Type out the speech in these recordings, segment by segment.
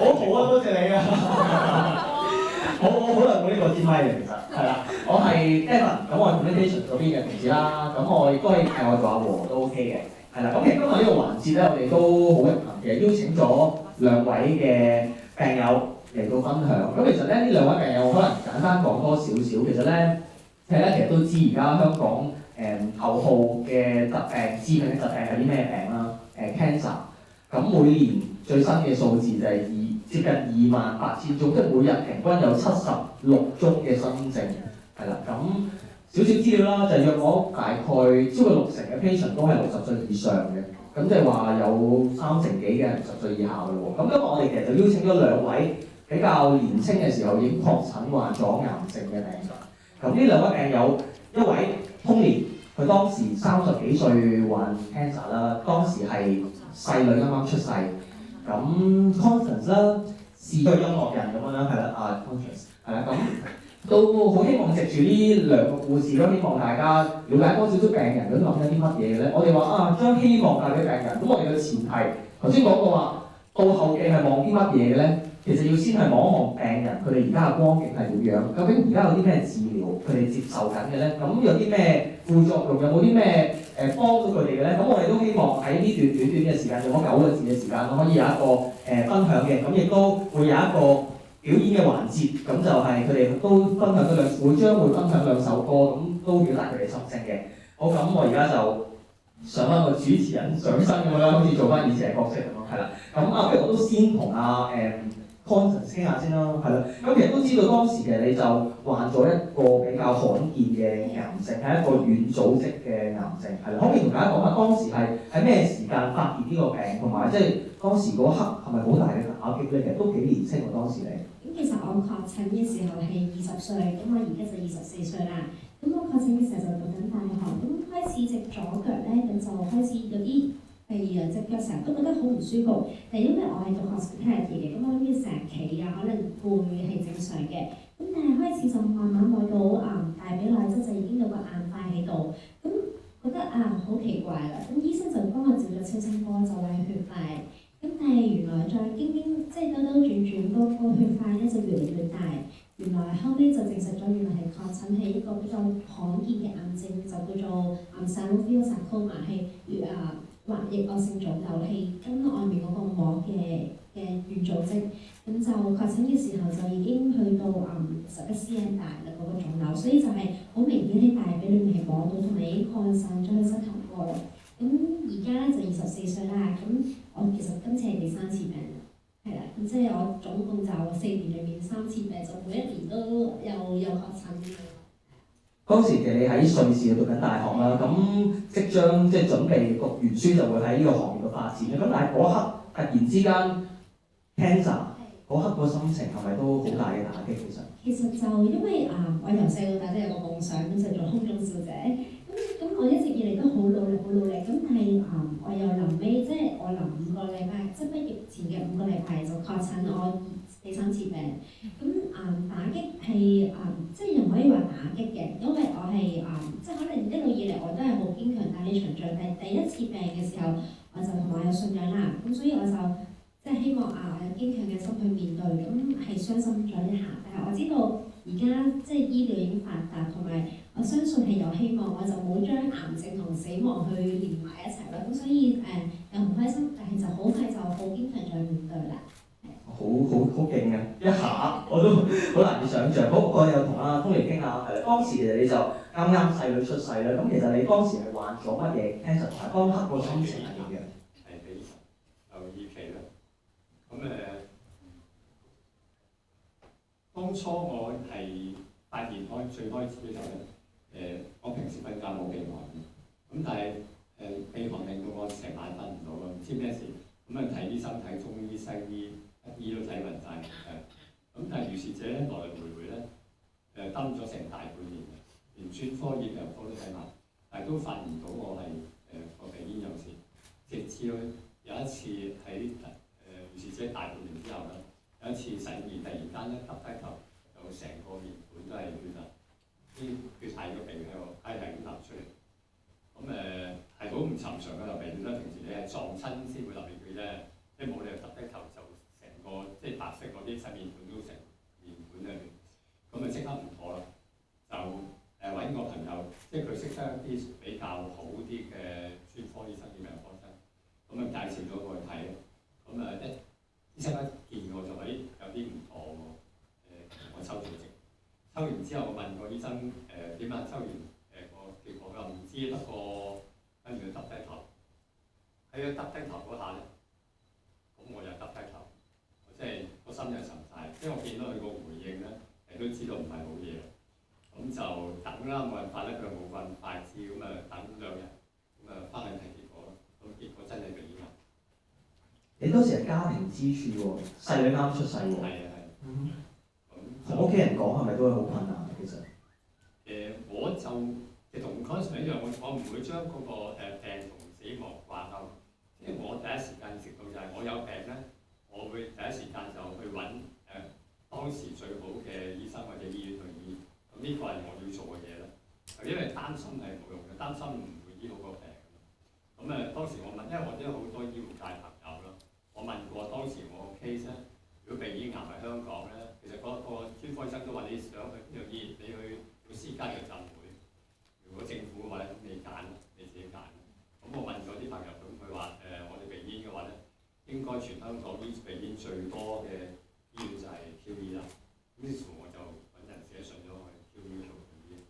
好好啊，多謝你啊！我好耐冇呢個接麥嘅，其實係啦，我係 Evan，咁我係 communication 嗰邊嘅同事啦，咁我亦都係我做阿和都 OK 嘅，係啦，咁其實今日呢個環節咧，我哋都好榮幸嘅，邀請咗兩位嘅病友嚟到分享。咁其實咧，呢兩位病友可能簡單講多少少，其實咧，其實都知而家香港頭號嘅疾病、致命嘅疾病係啲咩病啦？cancer。咁每年最新嘅數字就係接近28,000宗，即係每日平均有76宗嘅新症，係啦。咁少少資料啦，就係約我大概超過60%嘅 patient 都係60歲以上嘅，咁即係話有3成幾嘅60歲以下嘅喎。咁今日我哋其實就邀請咗兩位比較年輕嘅時候已經確診患咗癌症嘅病人。咁呢兩位病友，一位 Tony，佢當時30幾歲患 cancer 啦，當時係細女啱啱出世。咁 Constance 啦，視覺音樂人咁樣啦，係啦，Constance 係啦，咁都好希望藉住呢兩個故事咯，希望大家了解多少少病人咁諗緊啲乜嘢咧。我哋話將希望帶俾病人，咁我哋嘅前提頭先講過話，到後期係望啲乜嘢嘅咧？其實要先係望一望病人佢哋而家嘅光景係點樣，究竟而家有啲咩治療佢哋接受緊嘅咧？咁有啲咩副作用，有冇啲咩幫到佢哋嘅咧？咁我哋都希望喺呢段短短嘅時間，用咗9個字嘅時間，可以有一個分享嘅，咁亦都會有一個表演嘅環節，咁就係佢哋都分享咗將會分享2首歌，咁都表達佢哋心聲嘅。好，咁我而家就上翻個主持人上身咁樣，好似做翻以前嘅角色咁咯，係啦。咁不如我都先同Constance 傾下先啦，係啦。咁其實都知道當時嘅你就患咗一個比較罕見嘅癌症，係一個軟組織嘅癌症，係啦。可唔可以同大家講下當時係咩時間發現呢個病，同埋即係當時嗰刻係咪好大嘅打擊咧？其實都幾年輕喎，當時你。咁其實我確診嘅時候係20歲，咁我而家就24歲啦。咁我確診嘅時候就讀緊大學，咁開始隻左腳咧，咁就開始有啲隻腳成日都覺得好唔舒服。但係因為我係讀 hospitality 嘅，咁我諗住成日企啊，可能攰係正常嘅。咁但係開始就慢慢摸到大髀內側就已經有個硬塊喺度，咁覺得好奇怪啦。咁醫生就幫我照咗超聲波，就話係血塊。咁但係原來再即係兜兜轉轉，個血塊咧就越嚟越大。原來後尾就證實咗，原來係確診係一個比較罕見嘅癌症，就叫做synovial sarcoma，係或逆惡性腫瘤，係筋外面嗰個膜嘅軟組織。咁就確診嘅時候就已經去到11 cm 大啦嗰個腫瘤，所以就係好明顯喺大髀裏面係摸到，同埋已經擴散咗去膝頭哥啦。咁而家咧就24歲啦，咁我其實今次係第3次病啦，係啦，咁即係我總共就4年裏面3次病，就每一年都有確診嘅。當時其實你喺瑞士讀緊大學啦，咁即將準備讀完書就會喺呢個行業度發展啦。咁但係嗰刻突然之間 cancer 嗰刻個心情係咪都好大嘅打擊？其實就因為我由細到大都有個夢想，咁就做空中小姐。咁我一直以嚟都好努力，咁但係我又臨尾即係我臨5個禮拜，即係畢業前嘅5個禮拜就確診我第3次病。咁打擊係即係又唔可以話打擊嘅，因為我係即係可能一路以嚟我都係好堅強打呢場仗，但係第1次病嘅時候我就同我有信仰啦，咁所以我就即係希望我有堅強嘅心去面對，咁係傷心咗一下，但係我知道而家即係醫療已經發達，同埋我相信係有希望，我就冇將癌症同死亡去連埋一齊啦。咁所以又唔開心，但係就好快就好堅強再面對啦。好勁啊！一下我都好難以想像。好，我又同阿 Tony 傾下，係啦，當時其實你就啱啱細女出世啦。咁其實你當時係患咗乜嘢 cancer？當刻個心情係點樣？係非常有預期啦。咁當初我係發現最開始嘅時候咧，我平時瞓覺冇鼻鼾嘅，咁但係鼻鼾令到我成晚瞓唔到啊，唔知咩事，咁睇醫生睇中醫西醫，一醫都睇暈晒。咁但係如是者咧來來回回咧，蹲咗成大半年，連專科葉藥科都睇埋，但係都發現唔到我係個鼻咽有事，直至有一次喺如是者大半年之後咧，有一次洗面突然間咧耷低頭，有成個面盤都係血啊！啲血喺個鼻喺度，係咁流出嚟。咁係好唔尋常嘅流鼻血啦。平時你係撞親先會流鼻血啫，即係冇理由耷低頭就成個即係耷醫生一見我就話：有啲唔妥喎，我抽咗症。抽完之後，我問個醫生點啊？抽完個結果又唔知，不過跟住佢耷低頭。喺佢耷低頭嗰下咧，咁我又耷低頭，即係個心又沉晒，因為我見到佢個回應咧，都知道唔係好嘢。咁就等啦，冇辦法咧，佢又冇咁快知，咁等2日，咁翻去睇結果，咁結果真係鼻咽癌。你當時係家庭支柱喎，細女啱出世喎。係啊係。同屋企人講係咪都係好困難其實？我就同 Conson 一樣，我唔會將嗰個病同死亡掛鈎。即係我第一時間識到就係我有病咧，我會第一時間就去揾當時最好嘅醫生或者醫院去醫。咁呢個係我要做嘅嘢啦。因為擔心係冇用嘅，擔心唔會醫好個病。咁當時我問，因為我都有好多醫護界朋友啦，我問過當時我 case 咧，如果鼻咽癌喺香港咧，其實嗰個專科醫生都話你想去邊度醫，你去私家嘅浸會。如果政府嘅話咧，咁你揀，你自己揀。咁我問咗啲朋友，咁佢話我哋鼻咽嘅話咧，應該全香港醫鼻咽最多嘅醫院就係 QE 啦。於是乎我就揾人寫信咗去 QE 做醫，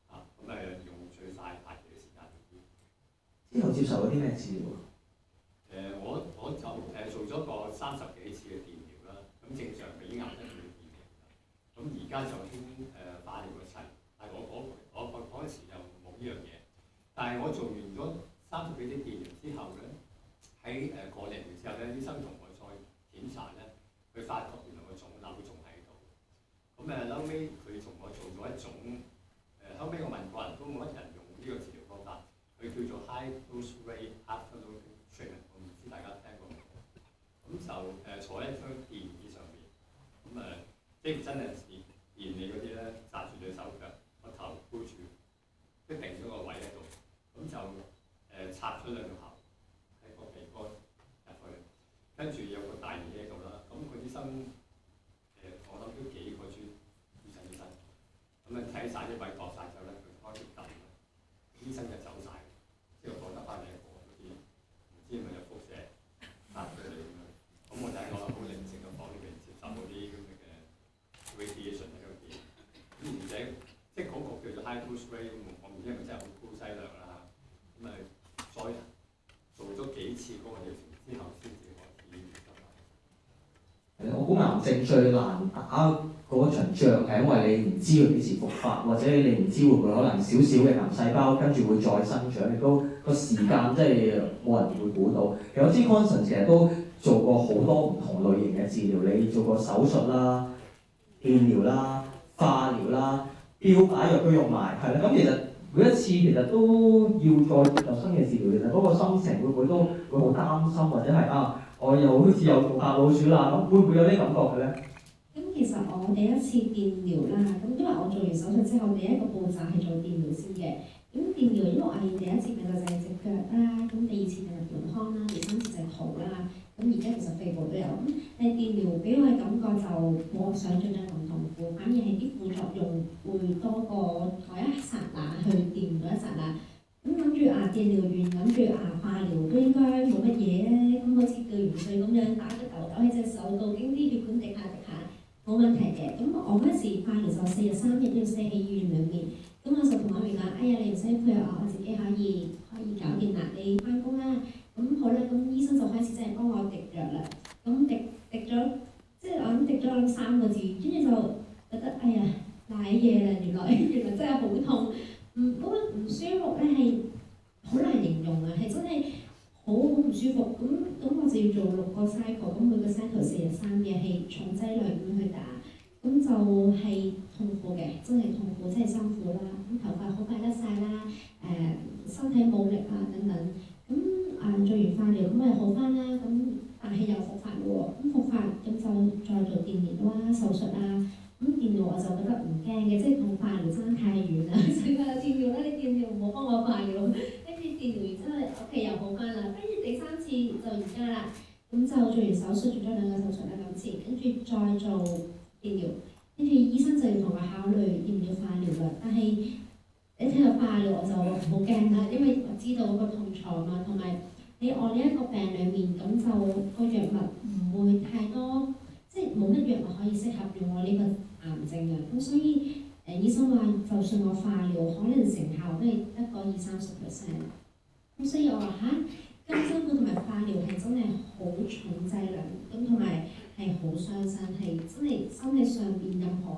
咁用最快8期嘅時間去醫。之後接受咗啲咩治療？我就做咗個30幾次嘅電療啦。咁正常鼻咽癌一定要電療。咁而家就興化療一齊，但係我嗰陣時就冇呢樣嘢。但係我做完咗30幾啲電療之後咧，喺過2年之後咧，醫生同我再檢查咧，佢發覺原來個腫瘤仲喺度。咁後尾佢同我做咗一種後尾我問過人都冇乜人用呢個治療方法，佢叫做 high dose ray afterloading treatment， 我唔知大家聽過冇？咁就坐喺張電椅上面，咁即係真係電你嗰啲咧，紮住對手腳，個頭箍住，即定咗個位喺度，咁就插咗2個喉喺個鼻哥入去，跟住有個大儀喺度啦。咁個醫生我諗都幾個專醫生，咁睇晒啲位度晒之後咧，佢開始撳，醫生就走晒，之後我得翻你一個嗰啲，唔知係咪有輻射殺咗你咁樣。咁我就喺個好寧靜嘅房裏邊接受嗰啲咁嘅 radiation 喺度見，咁而且即係嗰個叫做 high dose ray， 我唔知係咪真係好高劑量啦。咁再做咗幾次嗰個療程之後，先至開始醫得啦。我估癌症最難打嗰場仗係因為你唔知佢幾時復發，或者你唔知會唔會可能少少嘅癌細胞跟住會再生長，亦都個時間即係冇人會估到。其實我知 Conson 其實都做過好多唔同類型嘅治療，你做過手術啦、電療啦、化療啦、標靶藥都用埋，係啦。咁其實每一次其實都要再接受新嘅治療，其實嗰個心情會唔會都會好擔心，或者係我又好似又做白老鼠啦，咁會唔會有啲感覺嘅咧？咁其實我第一次電療啦，咁因為我做完手術之後，第一個步驟係做電療先嘅。咁電療因為我係第一次病就係隻腳啦，咁第2次病就盆腔啦，第3次就係肚啦，咁而家其實肺部都有。咁電療俾我嘅感覺就冇我想象中咁痛苦，反而係啲副作用會多過嗰一剎那去電嗰一剎那。咁諗住電療完，諗住化療都應該冇乜嘢咧，咁好似鋸完碎咁樣打個豆豆喺隻手度，經啲血管滴下，冇問題嘅。咁我嗰時化療就4日3夜都要 stay 喺醫院裏面。咁我就同媽咪講：哎呀，你唔使配合我自己可以搞掂啦，你翻工啦。咁好啦，咁醫生就開始真係幫我滴藥啦。咁滴咗，即係我諗滴咗3個字，跟住就覺得哎呀瀨嘢啦，原來真係好痛。嗰個唔舒服咧係好難形容啊，係真係好唔舒服。咁我就要做6個 cycle， 咁每個 cycle 4日3夜係重劑量咁去打，咁就係痛苦嘅，真係痛苦，真係辛苦啦。咁頭髮好快甩晒啦，身體冇力啊等等。咁做完化療咁咪好翻啦，咁但係又復發喎。咁復發咁就再做電療啦、手術啦。咁電療我就覺得唔驚嘅，即係同化療爭太遠啦。所以話電療咧，你電療唔好幫我化療，跟住電療完之後，OK 又好翻啦。跟住第3次就而家啦，咁就做完手術，做咗2個手術啦今次，跟住再做電療，跟住醫生就要同我考慮要唔要化療啦。但係一聽到化療我就好驚啦，因為我知道嗰個痛楚嘛，同埋喺我呢一個病裡面，咁就個藥物唔會太多藥物可以適合用我呢個癌症嘅。咁所以醫生話，就算我化療，可能成效都係得個20-30%。咁所以我話嚇，金針菇同埋化療係真係好重劑量，咁同埋係好傷身，係真係身體上邊任何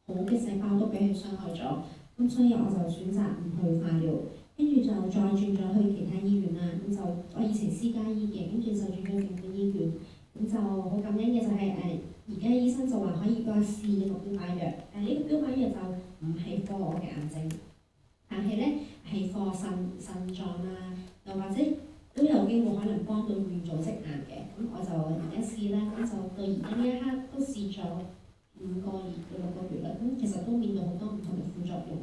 好嘅細胞都俾佢傷害咗。咁所以我就選擇唔去化療，跟住就再轉咗去其他醫院啦。咁就我以前私家醫嘅，跟住就轉咗政府醫院。咁就好感恩嘅就係而家醫生就話可以幫我試呢個標靶藥，但係呢個標靶藥就唔係幫我嘅癌症，但係咧係幫腎臟啊，又或者都有機會可能幫到軟組織癌嘅。咁我就而家試啦，咁就到而家呢一刻都試咗5個月到6個月啦。咁其實都面對好多唔同嘅副作用。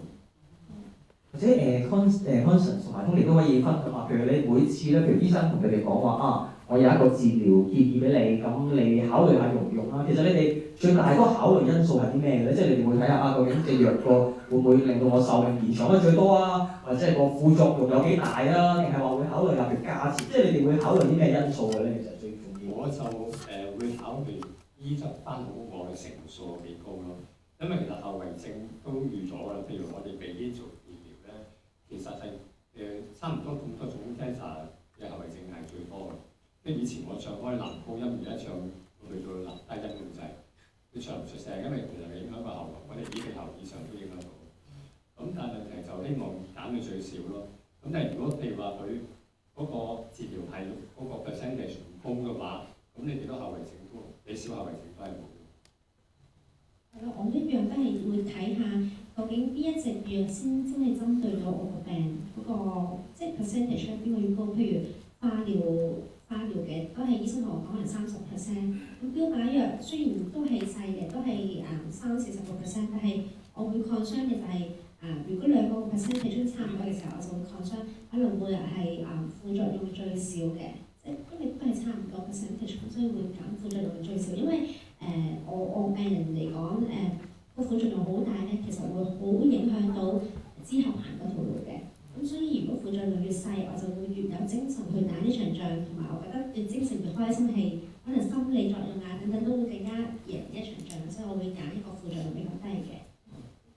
或者Constance 同埋 Tony 都可以分享下，譬如你每次咧，譬如醫生同你哋講話啊，我有一個治療建議俾你，咁你考慮下用唔用啦。其實你哋最大嗰個考慮因素係啲咩嘅咧？即係你哋會睇下啊，究竟隻藥個會唔會令到我壽命延長得最多啊？或者係個副作用有幾大啊？定係話會考慮下譬如價錢？即係你哋會考慮啲咩因素嘅咧？其實最重要。我就會考慮醫得翻好我嘅成數有幾高咯。因為其實後遺症都預咗㗎啦。譬如我哋鼻咽做治療咧，其實係差唔多咁多種 cancer 嘅後遺症係最多嘅。即係以前我唱開男高音，而家唱去到男低音咁滯，佢唱唔出聲，因為其實係影響個喉嚨，我哋耳鼻喉以上都影響到。咁但係問題就希望減到最少咯。咁但係如果譬如話佢嗰個治療係嗰個 percentage 唔高嘅話，咁你幾多後遺症都幾少後遺症都係冇。係咯，我一樣都係會睇下究竟邊一隻藥先真係針對到我個病嗰個，即係 percentage 邊個越高。譬如化療嘅都係醫生同我講係30%，咁標靶藥雖然都係細嘅，都係30-40%，但係我會 concern 嘅就係如果2個 percentage 差唔多嘅時候，我就會 concern 可能每日係副作用最少嘅，即係因為都係差唔多 percentage，咁所以會減副作用最少。因為我病人嚟講個副作用好大咧，其實會好影響到之後行嗰條路嘅。咁所以如果副作用越細，我就會越有精神去打呢場仗，同埋我覺得越精神越開心，係可能心理作用啊等等都會更加贏一場仗，所以我會揀一個副作用比較低嘅。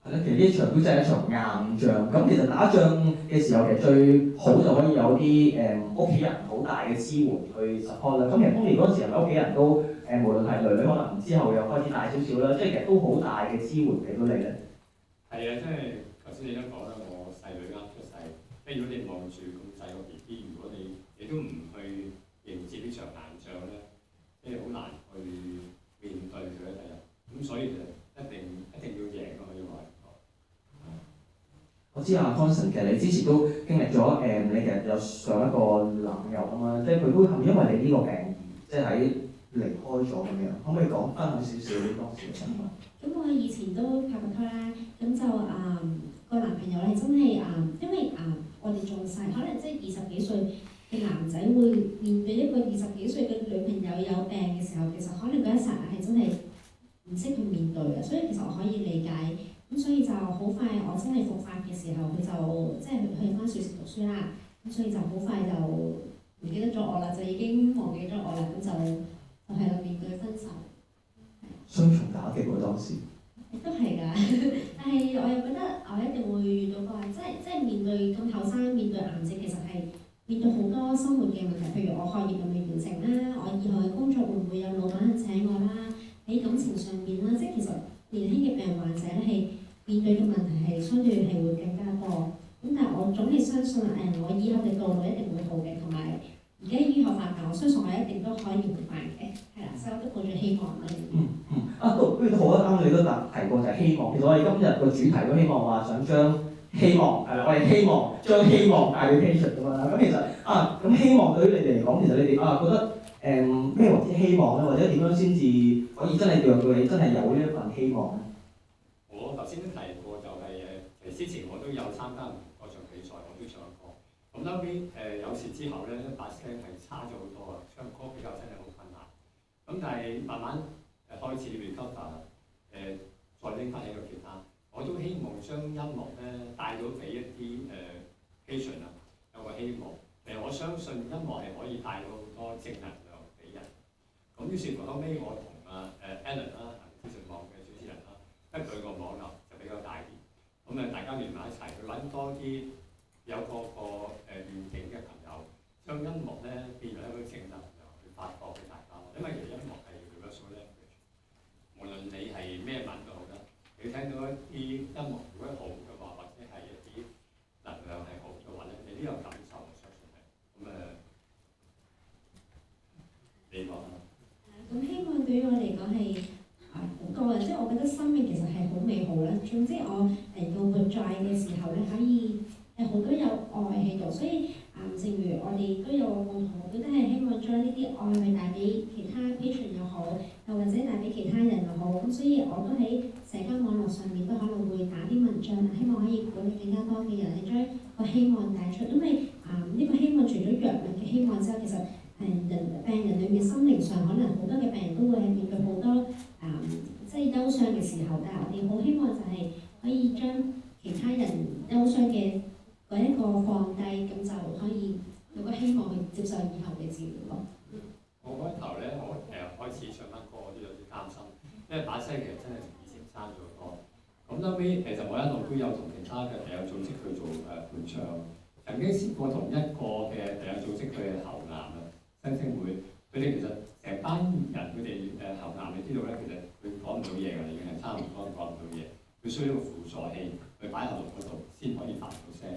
係啦，其實呢場都真係一場硬仗。咁其實打仗嘅時候，其實最好就可以有啲屋企人好大嘅支援去 support 啦。咁其實Tony嗰陣時係咪屋企人都無論係女可能之後又開始大少少啦，即係其實都好大嘅支援俾到你咧。係啊，即係頭先你都講啦，我細女啱出世，即係如果你望住咁細個 BB，如果你都唔去迎接呢場硬仗咧，即係好難去面對佢咧。第一，咁所以其實一定要贏咯，可以話。我知啊，Constance，其實你之前都經歷咗你其實有上一個男友啊嘛，即係佢都係因為你呢個病即係喺離開咗咁樣，可唔可以講分享少少當時嘅情況？咁我以前都拍過拖啦，咁就個男朋友係真係因為我哋仲細，可能即係20幾歲嘅男仔會面對一個20幾歲嘅女朋友有病嘅時候，其實可能嗰一剎那係真係唔識去面對嘅，所以其實我可以理解。咁所以就好快，我真係復發嘅時候，佢就即係去翻瑞士讀書啦。咁所以就好快就唔記得咗我啦，就已經忘記咗我啦。咁就係啦，面對分手。雙重打擊喎當時。都係㗎，但係我又覺得我一定會遇到個，即係面對咁後生面對癌症，其實係面對好多生活嘅問題，譬如我學業有未完成啦，我以後嘅工作會唔會有老闆請我啦，喺感情上面啦，即係其實年輕嘅病患者咧係面對嘅問題係相對係會更加多。咁但係我總係相信我以後嘅道路一定會好嘅，同埋而家醫學發達，我相信我一定都可以好快嘅，係啦，所以我都抱住希望啦。都好啊！啱你都提過就係希望。其實我哋今日個主題都希望話想將希望我哋希望將希望帶俾 patient 咁樣啦。咁其實咁希望對於你哋嚟講，其實你哋覺得咩為之希望咧？或者點樣先至可以真係讓到你真係有呢一份希望咧？我頭先都提過，就係其實之前我都有參加嗰場比賽，我都唱過。咁後尾有事之後咧，把聲係差咗好多啊，唱歌比較真係好困難。咁但係慢慢開始 recover， 再拎翻起個吉他，我都希望將音樂咧帶到俾一啲patient 啊，有個希望。我相信音樂係可以帶到好多正能量俾人。咁於是乎後尾我同Alan 啦。聯埋一齊，去揾多啲有個願景嘅朋友，將音樂咧變為一個正能量去發放俾大家。因為其實音樂係 universal language，無論你係咩文都好啦，你聽到一啲音樂如果好嘅話，或者係一啲能量係好嘅話咧，你都有感受，我相信係咁你講啦。咁希望對於我嚟講係好多嘅，即係我覺得生命其實係好美好啦。總之我嚟到活在嘅時候咧，可以好多有愛喺度，所以正如我哋都有個共同目標，都係希望將呢啲愛去帶俾其他 patient 又好，又或者帶俾其他人又好。咁所以我都喺社交網絡上面都可能會打啲文章，希望可以鼓勵更加多嘅人去將個希望帶出。因為呢個希望除咗藥物嘅希望之後，其實病人裏面心靈上可能好多嘅病人都會係面對好多即係憂傷嘅時候，但係我哋好希望就係可以將其他人憂傷嘅嗰一個放低，咁就可以有個希望去接受以後嘅治療咯。我開頭咧，我開始唱翻歌，我都有啲擔心，因為把聲其實真係同以前差咗好多。咁後尾其實我一路都有同其他嘅病友組織去做伴唱，曾經試過同一個嘅病友組織佢係喉癌啊。新星會，佢哋其實成班人佢哋喉癌，你知道咧，其實佢講唔到嘢㗎，已經係差唔多講唔到嘢。佢需要個輔助器去擺喉嚨嗰度先可以發到聲。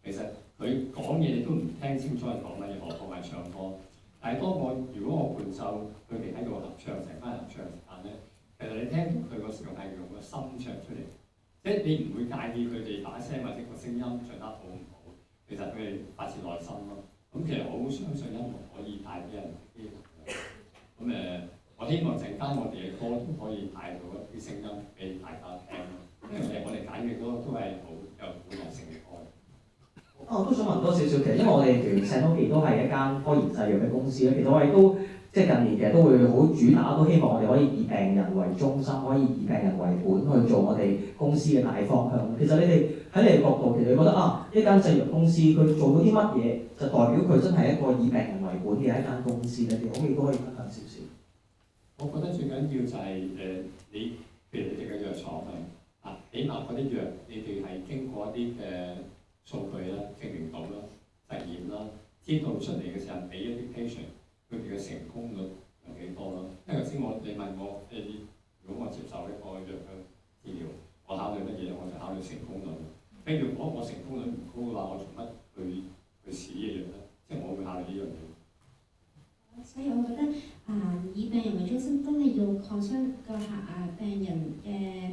其實佢講嘢你都唔聽清楚佢講乜嘢，何況係唱歌。但係當如果我伴奏佢哋喺度合唱，成班人合唱時間咧，其實你聽到佢個時候係用個心唱出嚟，即係你唔會介意佢哋把聲或者個聲音唱得好唔好，其實佢哋發自內心咯。咁其實我好相信音樂可以帶俾人啲能量。咁我希望陣間我哋嘅歌都可以帶到一啲聲音俾大家聽咯。因為我哋揀嘅歌都係好有鼓勵性嘅歌。我都想問多少少，其實因為我哋譬如聖多記都係一間科研製藥嘅公司咧，其實我哋都即係近年其實都會好主打，都希望我哋可以以病人為中心，可以以病人為本去做我哋公司嘅大方向。其實你哋喺你嘅角度，其實你覺得一間製藥公司佢做到啲乜嘢，就代表佢真係一個以病人為本嘅一間公司咧？你可唔可以分享少少？我覺得最緊要就係你譬如你哋嘅藥廠起碼嗰啲藥你哋係經過一啲嘅數據啦、證明到啦、實驗啦，知道出嚟嘅時候俾一啲 patient 佢哋嘅成功率有幾多咯？因為頭先你問我如果我接受一個藥嘅治療，我考慮乜嘢？我就考慮成功率。譬如如果我成功率唔高嘅話，我做乜去試呢樣咧？即係我會考慮呢樣嘢。所以我覺得以病人為中心，真係要擴張個病人嘅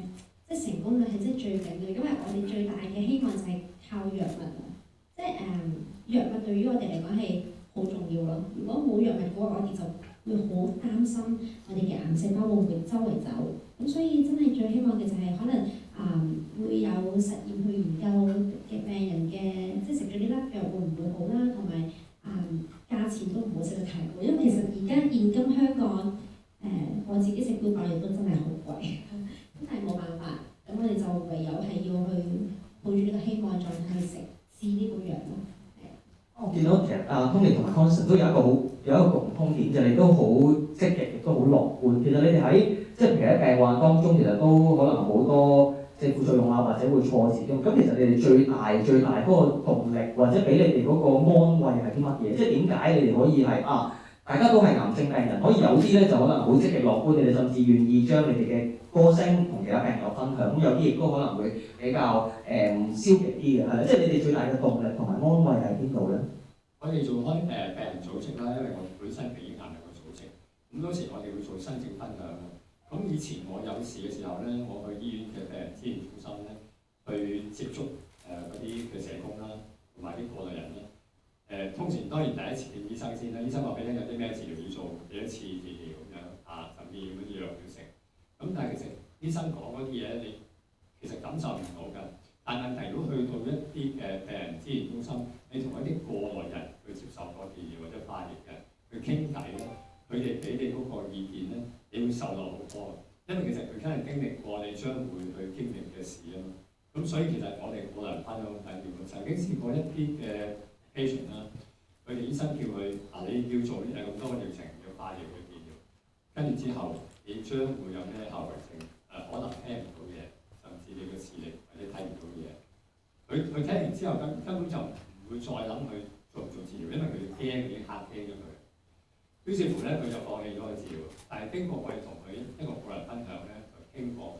即係成功率係真係最緊要，因為我哋最大嘅希望就係靠藥物啊！即係藥物對於我哋嚟講係好重要咯。如果冇藥物嘅話，我哋就會好擔心我哋嘅癌細胞會唔會周圍走。咁所以真係最希望嘅就係可能會有實驗去研究嘅病人嘅，即係食咗呢粒藥會唔會好啦，同埋價錢都唔好食得太高，因為其實而家現今香港我自己食標靶藥都真係好貴，咁但係冇辦法，咁我哋就唯有係要去抱住呢個希望狀態去試呢個藥咯。我見到其實Tony 同埋 Constance 都有一個共通點，就係你都好積極，亦都好樂觀。其實你哋喺即係其實喺病患當中，其實都可能好多即係副作用啊，或者會挫折咁。咁其實你哋最大嗰個動力，或者俾你哋嗰個安慰係啲乜嘢？即係點解你哋可以係大家都係癌症病人，可以有啲咧就可能好積極樂觀，你哋甚至願意將你哋嘅歌聲同其他病友分享。咁有啲亦都可能會比較消極啲嘅，係啦。即係你哋最大嘅動力同埋安慰喺邊度咧？我哋做開病人組織啦，因為我本身係醫癌嘅組織，咁多時我哋會做新症分享啦。咁以前我有事嘅時候咧，我去醫院嘅病人支援中心咧，去接觸嗰啲嘅社工啦，同埋啲過來人啦。通常當然第一次見醫生先啦，醫生話俾你聽有啲咩治療要做，幾多次治療咁樣甚至乜嘢藥要食。咁但係其實醫生講嗰啲嘢你其實感受唔到㗎。但問題如果去到一啲病人支援中心，你同一啲過來人去接受過治療或者化療嘅去傾偈咧，佢哋俾你嗰個意見咧，你會受落好多。因為其實佢真係經歷過你將會去經歷嘅事啊嘛。咁所以其實我哋個人分享緊要，曾經試過一啲嘅 patient 啦，佢哋醫生叫佢你要做咁多個療程，要化療去治療，跟住之後你將會有咩後遺症？可能聽唔到嘢，甚至你嘅視力或者睇唔到嘢。佢聽完之後根本就唔會再諗去做唔做治療，因為佢驚已經嚇驚咗佢。於是乎咧，佢就放棄咗個治療。但係經過我哋同佢一個個人分享咧，就經過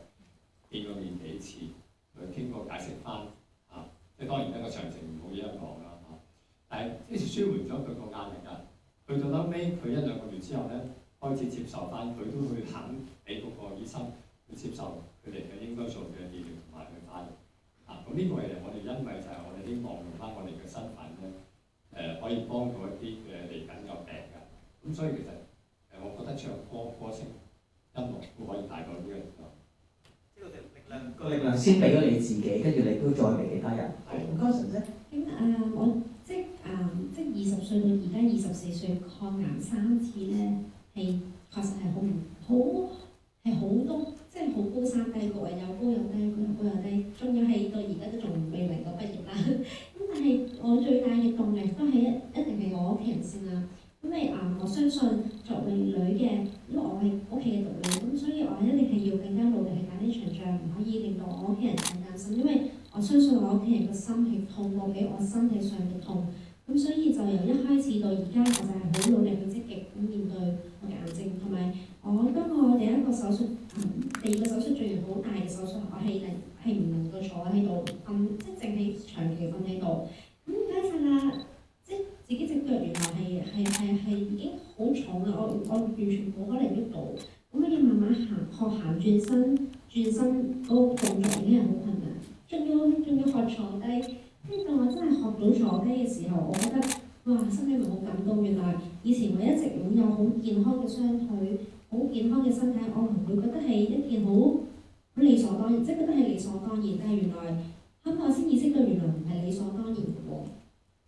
見過面幾次，佢傾過解釋翻啊，即係當然一個詳情唔好嘢講啦嚇。但係即係舒緩咗佢個壓力啊。去到後尾，佢1、2個月之後咧，開始接受翻，佢都會肯俾嗰個醫生去接受佢哋嘅應該做嘅治療同埋去翻。啊，咁呢個係我哋因為就係我哋希望用翻我哋嘅身份咧，可以幫到一啲嚟緊有病嘅。咁所以其實我覺得唱歌聲、音樂都可以帶到呢個力量。呢個力量先俾咗你自己，跟住你都再俾其他人。唔該，神姐。我即20歲到而家24歲抗癌3次咧，係確實係好多，即係好高山低谷啊，有高有低，有高有低，仲要係到而家都仲未能夠畢業啦。咁但係我最大嘅動力都係一定係我屋企人先啦。因為我相信作為女嘅，因為我係屋企嘅獨女，咁所以我一定係要更加努力去打呢場仗，唔可以令到我屋企人太擔心。因為我相信我屋企人個心係痛過比我身體上嘅痛，咁所以就由一開始到而家，我就係好努力去積極咁面對我嘅癌症，同埋當我第一個手術，第2個手術做完好大嘅手術，我係唔能夠坐喺度即係淨係長期瞓喺度。咁加上啦，即係自己隻腳原來係已經好重啦，我完全冇可能喐到，咁要慢慢行轉身嗰個動作已經係好困難，仲要學坐低。跟住到我真係學到坐低嘅時候，我覺得哇，心裏面好感動。原來以前我一直擁有好健康嘅雙腿、好健康嘅身體，我唔會覺得係一件好理所當然，即係覺得係理所當然。但係原來後尾我先意識到，原來唔係理所當然嘅喎。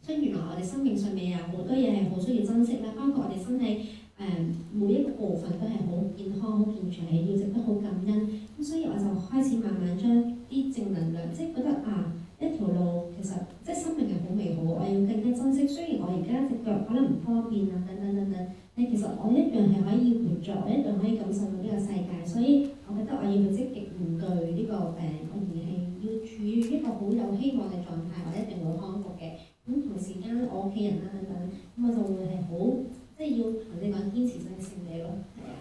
所以原來我哋生命上面有好多嘢係好需要珍惜啦，包括我哋身體每一個部分都係好健康、好健全，係要值得好感恩。咁所以我就開始慢慢將啲正能量，即係覺得一條路其實即係生命係好美好，我要更加珍惜。雖然我而家隻腳可能唔方便啊，等等，但其實我一樣係可以活著，我一樣可以感受到呢個世界。所以我覺得我要去積極面對呢個病，我而係要處於一個好有希望嘅狀態，我一定會康復嘅。咁同時間我屋企人啦等等，咁我就會係好即係要同你講堅持就係勝利咯，係啊。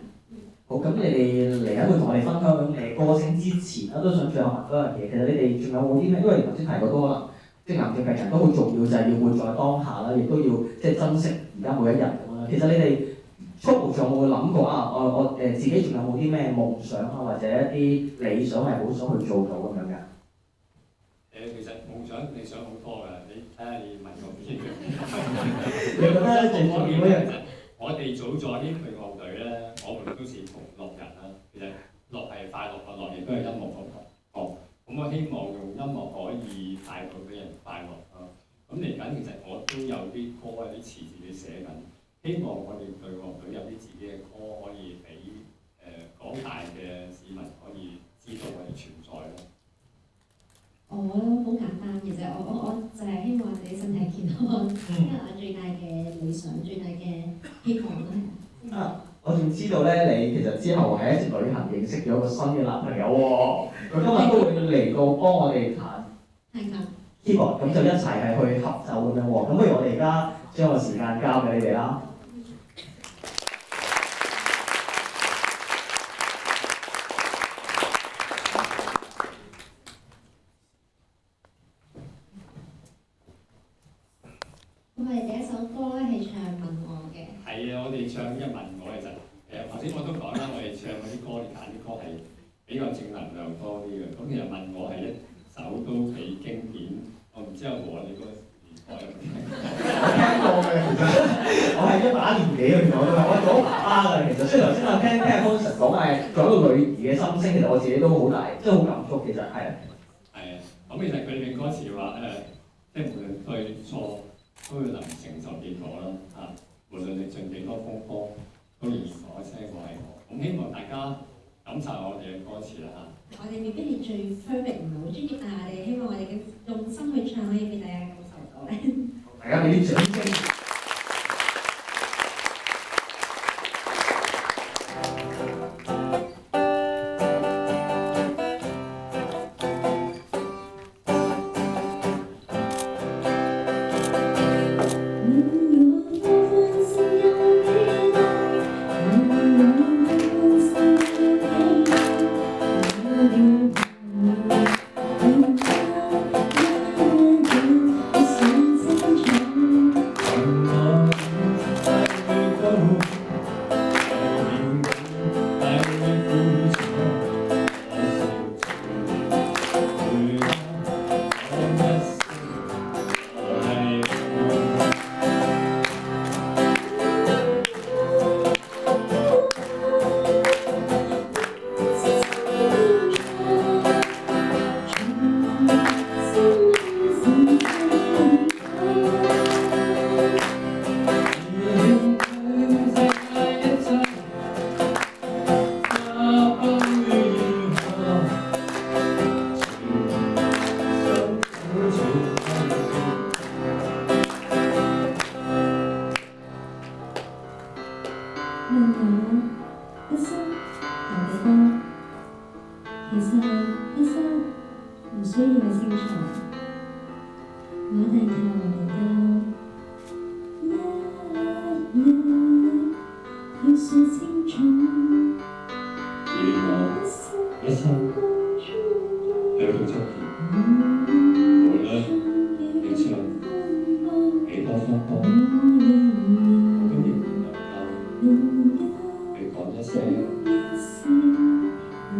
好，咁你哋嚟緊會同我哋分享你歌聲之前啦，都想最後問多樣嘢。其實你哋仲有冇啲咩？因為頭先提過都可能，即係癌症病人都好重要，就係要活在當下啦，亦都要即係珍惜而家每一日咁啦。其實你哋初步上有冇諗過我自己仲有冇啲咩夢想啊，或者一啲理想係好想去做到咁樣㗎？其實夢想理想好多㗎，你睇下你問我邊樣？你覺得最重要嗰樣？我哋組咗啲隊樂隊咧，我們都是同樂人啦。其實樂係快樂嘅樂，亦都係音樂嘅樂。咁我希望用音樂可以帶到俾人快樂啊。咁嚟緊其實我都有啲歌、有啲詞自己寫緊，希望我哋隊樂隊有啲自己嘅歌可以俾廣大嘅市民可以知道我哋存在咯。我好簡單嘅啫，我就係希望自己身體健康，因為我最大嘅理想、最大嘅希望啦。我仲知道咧，你其實之後喺一次旅行認識咗個新嘅男朋友喎，佢今日都會嚟到幫我哋彈 keyboard， 咁就一齊係去合奏咁樣喎。咁不如我哋而家將個時間交俾你哋啦。我哋第一首歌咧係唱《問我》嘅。係啊，我哋唱一問我其實頭先我都講啦，我哋唱嗰啲歌，你揀啲歌係比較正能量多啲嘅。咁其實問我係一首都幾經典，我唔知阿和你嗰年代有冇聽過？我聽過嘅，其實我係一把年紀去講啫嘛，我做爸爸㗎。其實雖然頭先我聽阿 Conson 講係做一個女兒嘅心聲，其實我自己都好大，即係好感觸。其實係啊。係啊，咁其實佢哋嘅歌詞話即係無論對錯都要能成就結果啦嚇。無論你盡幾多風波，都仍然講一聲我係我。咁希望大家感受我哋嘅歌詞啦嚇。我哋未必係最 perfect，唔係好專業，但係我哋希望我哋嘅用心去唱，可以俾大家感受到咧。大家俾啲掌聲。其實一生唔需要係清楚，我哋求能夠一日要說清楚，而令我一生去到終結。無論你唱幾多分歌，我都仍然能夠去講一聲我